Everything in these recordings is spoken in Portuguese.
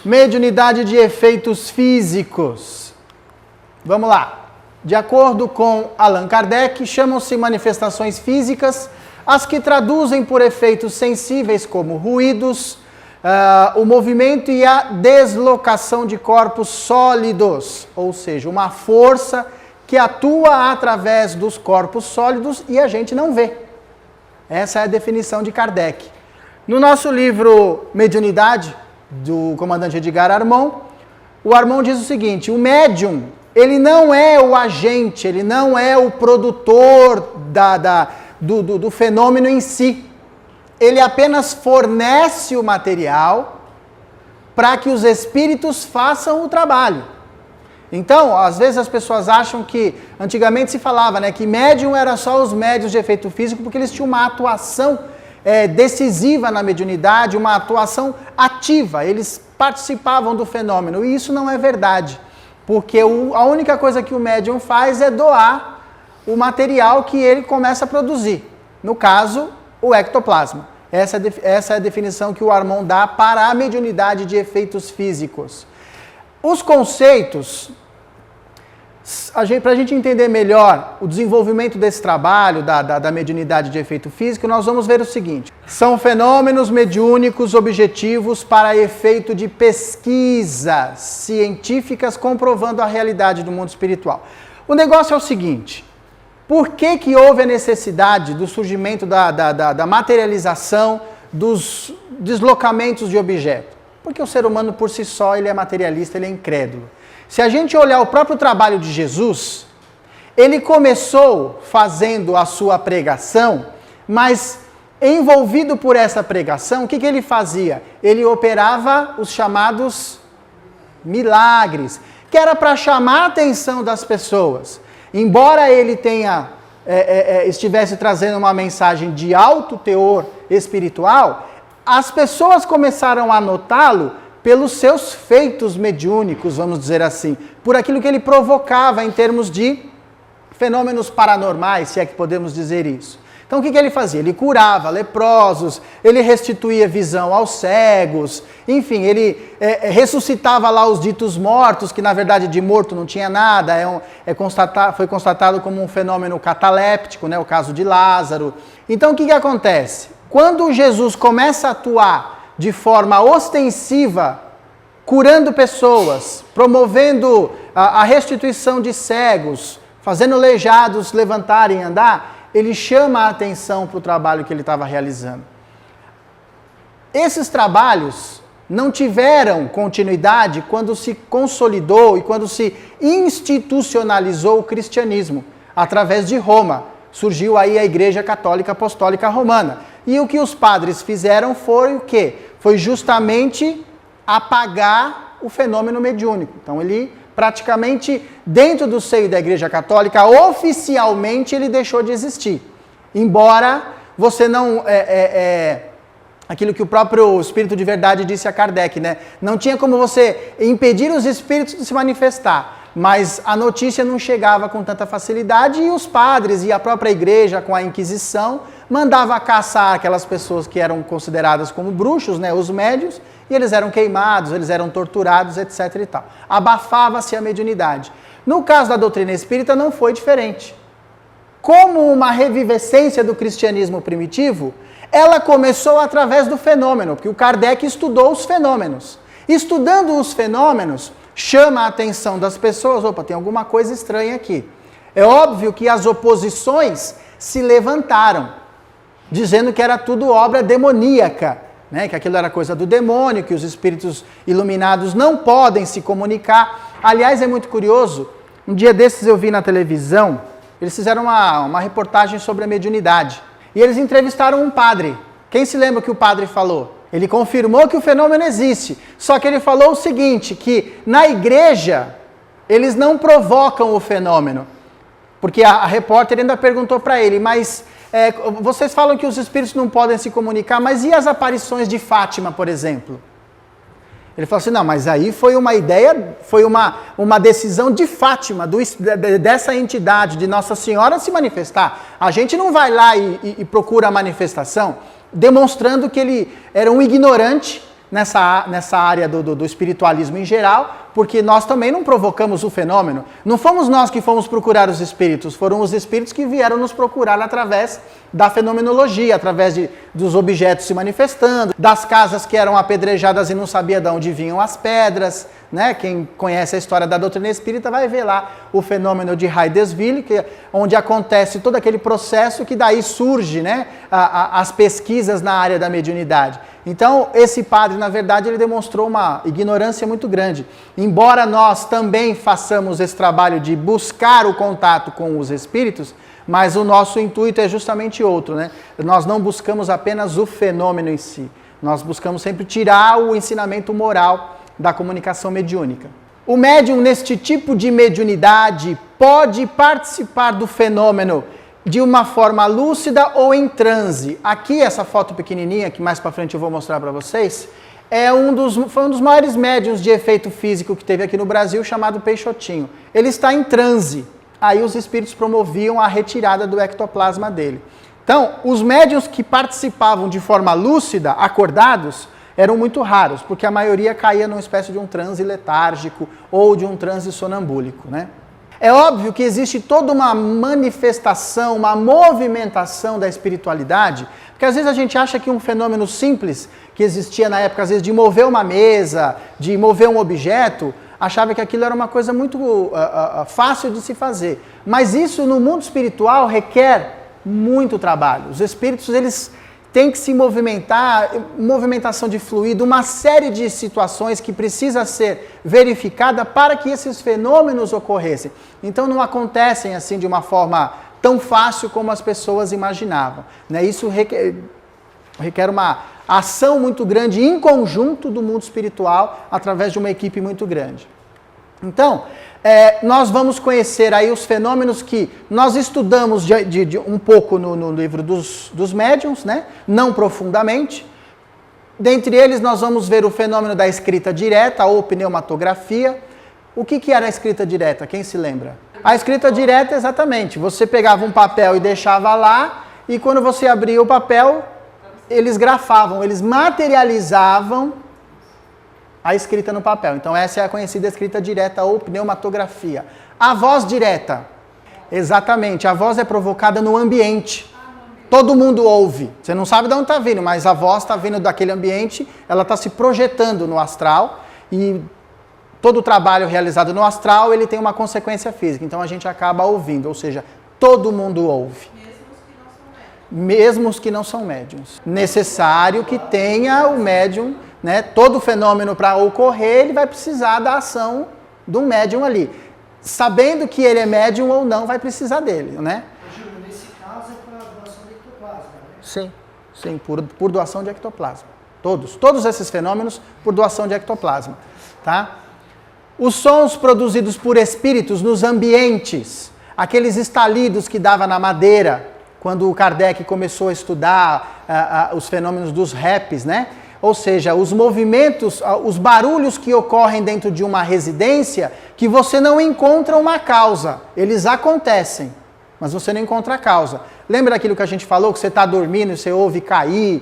Mediunidade de efeitos físicos. Vamos lá. De acordo com Allan Kardec, chamam-se manifestações físicas as que traduzem por efeitos sensíveis como ruídos, o movimento e a deslocação de corpos sólidos, ou seja, uma força que atua através dos corpos sólidos e a gente não vê. Essa é a definição de Kardec. No nosso livro Mediunidade, do comandante Edgar Armond, o Armond diz o seguinte: o médium, ele não é o agente, ele não é o produtor do fenômeno em si. Ele apenas fornece o material para que os espíritos façam o trabalho. Então, às vezes as pessoas acham que, antigamente se falava, né, que médium era só os médiuns de efeito físico porque eles tinham uma atuação decisiva na mediunidade, uma atuação ativa, eles participavam do fenômeno, e isso não é verdade, porque a única coisa que o médium faz é doar o material que ele começa a produzir, no caso, o ectoplasma. Essa é a definição que o Armond dá para a mediunidade de efeitos físicos. Os conceitos, para a gente entender melhor o desenvolvimento desse trabalho da mediunidade de efeito físico, nós vamos ver o seguinte: são fenômenos mediúnicos objetivos para efeito de pesquisas científicas comprovando a realidade do mundo espiritual. O negócio é o seguinte: por que houve a necessidade do surgimento da materialização dos deslocamentos de objeto? Porque o ser humano por si só ele é materialista, ele é incrédulo. Se a gente olhar o próprio trabalho de Jesus, ele começou fazendo a sua pregação, mas envolvido por essa pregação, o que ele fazia? Ele operava os chamados milagres, que era para chamar a atenção das pessoas. Embora ele estivesse trazendo uma mensagem de alto teor espiritual, as pessoas começaram a notá-lo pelos seus feitos mediúnicos, vamos dizer assim, por aquilo que ele provocava em termos de fenômenos paranormais, se é que podemos dizer isso. Então o que ele fazia? Ele curava leprosos, ele restituía visão aos cegos, enfim, ele ressuscitava lá os ditos mortos, que na verdade de morto não tinha nada, foi constatado como um fenômeno cataléptico, né, o caso de Lázaro. Então o que acontece? Quando Jesus começa a atuar de forma ostensiva, curando pessoas, promovendo a restituição de cegos, fazendo aleijados levantarem e andar, ele chama a atenção para o trabalho que ele estava realizando. Esses trabalhos não tiveram continuidade quando se consolidou e quando se institucionalizou o cristianismo, através de Roma. Surgiu aí a Igreja Católica Apostólica Romana. E o que os padres fizeram foi o quê? Foi justamente apagar o fenômeno mediúnico. Então ele praticamente, dentro do seio da Igreja Católica, oficialmente ele deixou de existir. Embora você não... aquilo que o próprio Espírito de Verdade disse a Kardec, né? Não tinha como você impedir os espíritos de se manifestar. Mas a notícia não chegava com tanta facilidade e os padres e a própria igreja, com a Inquisição, mandava caçar aquelas pessoas que eram consideradas como bruxos, né, os médiuns, e eles eram queimados, eles eram torturados, etc. e tal. Abafava-se a mediunidade. No caso da doutrina espírita não foi diferente. Como uma revivescência do cristianismo primitivo, ela começou através do fenômeno, porque o Kardec estudou os fenômenos. Estudando os fenômenos, chama a atenção das pessoas, opa, tem alguma coisa estranha aqui. É óbvio que as oposições se levantaram, dizendo que era tudo obra demoníaca, né? Que aquilo era coisa do demônio, que os espíritos iluminados não podem se comunicar. Aliás, é muito curioso, um dia desses eu vi na televisão, eles fizeram uma reportagem sobre a mediunidade, e eles entrevistaram um padre. Quem se lembra que o padre falou? Ele confirmou que o fenômeno existe, só que ele falou o seguinte, que na igreja eles não provocam o fenômeno, porque a repórter ainda perguntou para ele, mas vocês falam que os espíritos não podem se comunicar, mas e as aparições de Fátima, por exemplo? Ele falou assim, não, mas aí foi uma ideia, foi uma decisão de Fátima, dessa entidade, de Nossa Senhora se manifestar. A gente não vai lá e procura a manifestação, demonstrando que ele era um ignorante, nessa área do espiritualismo em geral, porque nós também não provocamos o fenômeno. Não fomos nós que fomos procurar os espíritos, foram os espíritos que vieram nos procurar através da fenomenologia, através dos objetos se manifestando, das casas que eram apedrejadas e não sabia de onde vinham as pedras, né? Quem conhece a história da doutrina espírita vai ver lá o fenômeno de Hydesville, onde acontece todo aquele processo que daí surge, né? As pesquisas na área da mediunidade. Então, esse padre, na verdade, ele demonstrou uma ignorância muito grande. Embora nós também façamos esse trabalho de buscar o contato com os espíritos, mas o nosso intuito é justamente outro, né? Nós não buscamos apenas o fenômeno em si, nós buscamos sempre tirar o ensinamento moral da comunicação mediúnica. O médium, neste tipo de mediunidade, pode participar do fenômeno de uma forma lúcida ou em transe. Aqui, essa foto pequenininha, que mais para frente eu vou mostrar para vocês, foi um dos maiores médiuns de efeito físico que teve aqui no Brasil, chamado Peixotinho. Ele está em transe. Aí os espíritos promoviam a retirada do ectoplasma dele. Então, os médiuns que participavam de forma lúcida, acordados, eram muito raros, porque a maioria caía numa espécie de um transe letárgico ou de um transe sonambúlico, né? É óbvio que existe toda uma manifestação, uma movimentação da espiritualidade, porque às vezes a gente acha que um fenômeno simples que existia na época, às vezes de mover uma mesa, de mover um objeto, achava que aquilo era uma coisa muito fácil de se fazer. Mas isso no mundo espiritual requer muito trabalho. Os espíritos, eles têm que se movimentar, movimentação de fluido, uma série de situações que precisa ser verificada para que esses fenômenos ocorressem. Então não acontecem assim de uma forma tão fácil como as pessoas imaginavam, né? Isso requer uma ação muito grande em conjunto do mundo espiritual através de uma equipe muito grande. Então, nós vamos conhecer aí os fenômenos que nós estudamos um pouco no livro dos médiuns, né? Não profundamente. Dentre eles, nós vamos ver o fenômeno da escrita direta ou pneumatografia. O que era a escrita direta? Quem se lembra? A escrita direta, exatamente. Você pegava um papel e deixava lá, e quando você abria o papel, eles grafavam, eles materializavam a escrita no papel. Então essa é a conhecida escrita direta ou pneumatografia. A voz direta, exatamente, a voz é provocada no ambiente. Todo mundo ouve, você não sabe de onde está vindo, mas a voz está vindo daquele ambiente, ela está se projetando no astral, e todo o trabalho realizado no astral, ele tem uma consequência física, então a gente acaba ouvindo, ou seja, todo mundo ouve. Mesmo os que não são médiuns. Necessário que tenha o médium, né? Todo fenômeno para ocorrer, ele vai precisar da ação do médium ali. Sabendo que ele é médium ou não, vai precisar dele, né? Júlio, nesse caso é para doação de ectoplasma, né? Sim, por doação de ectoplasma. Todos esses fenômenos por doação de ectoplasma, tá? Os sons produzidos por espíritos nos ambientes, aqueles estalidos que dava na madeira, quando o Kardec começou a estudar os fenômenos dos raps, né? Ou seja, os movimentos, os barulhos que ocorrem dentro de uma residência, que você não encontra uma causa. Eles acontecem, mas você não encontra a causa. Lembra daquilo que a gente falou, que você está dormindo e você ouve cair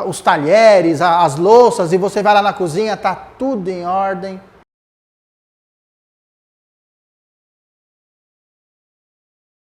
os talheres, as louças, e você vai lá na cozinha, está tudo em ordem.